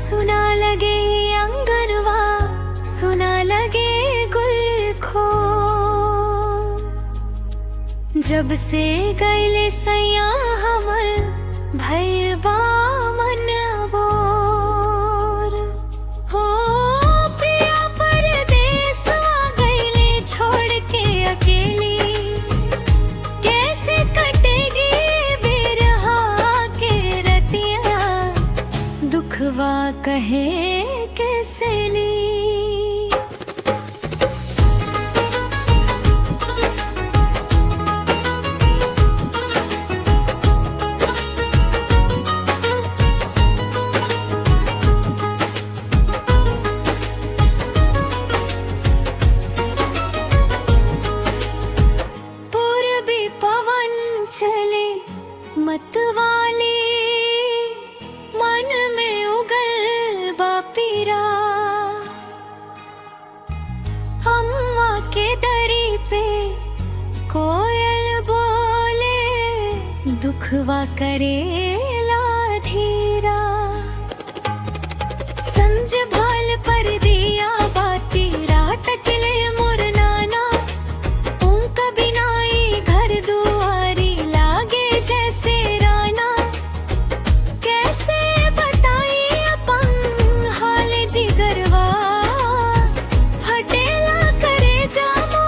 सुना लगे अंगरवा, सुना लगे गुल खो। जब से गईले सैया हमर भइल बा मन बोर। हो पिया परदेस आ गईले छोड़ के अकेली, कैसे कटेगी बिरहा के रतिया, दुखवा कहे कैसे ली। चले मतवाली, मन में उगल बापीरा। अम्मा के दरी पे कोयल बोले, दुखवा करेला धीरा। संज भाल पर दिया बाती, रात किले मोर नाना। उनका बिनाई घर दुआरी लागे जैसे राना। कैसे बताई अपन हाल जिगरवा, फटेला करे जामो।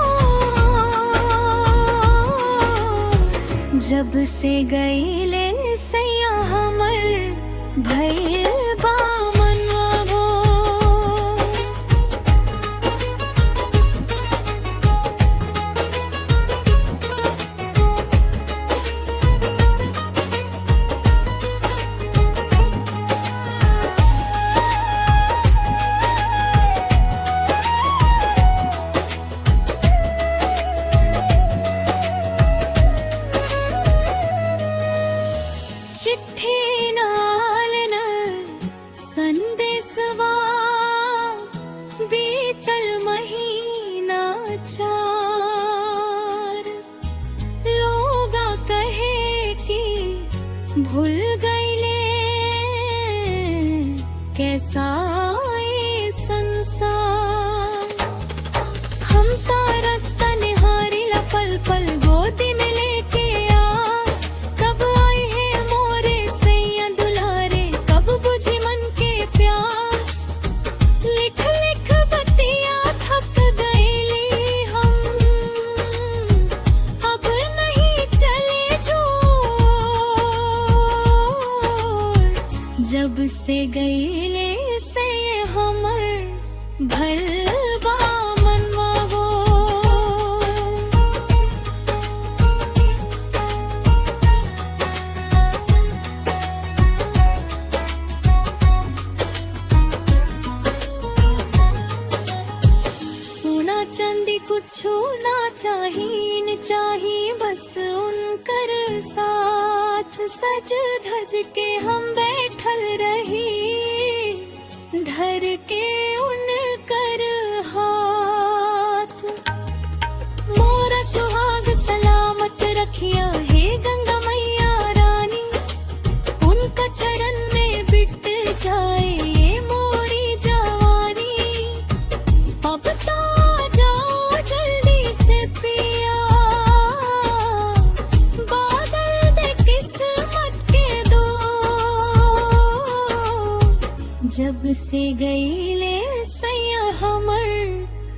जब से गईले सैया हमर भइल बा मनवा भोर। चिट्ठी नाल न संदेशवा, बीतल महीना चार। लोगा कहे कि भूल गईले कैसा ये संसार। हम तारस्ता निहारी ला पल पल गोदी में लेके आज। कब आई है मोरे सैया दुलारे, कब बुझी मन के प्यास। लिख लिख बतिया थक गईली हम, अब नहीं चले जो। जब से गईले से हमर भइल बा मनवा भोर। सोना चांदी कुछु ना चाहिन चाही, बस उनकर साथ। सज धज के हम बैठल रही, धर के उनकर हाथ। मोरा सुहाग सलामत रखिया हे गंगा मैया रानी। उनका चरण में बिट जाए ये मोरी जवानी। अब तो जाओ जल्दी से पिया, बादल दे किस्मत के दो। जब से गईले सैया हमर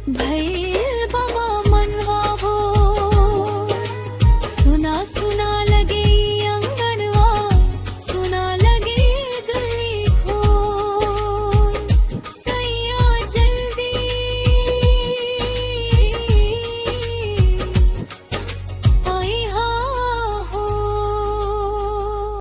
भइल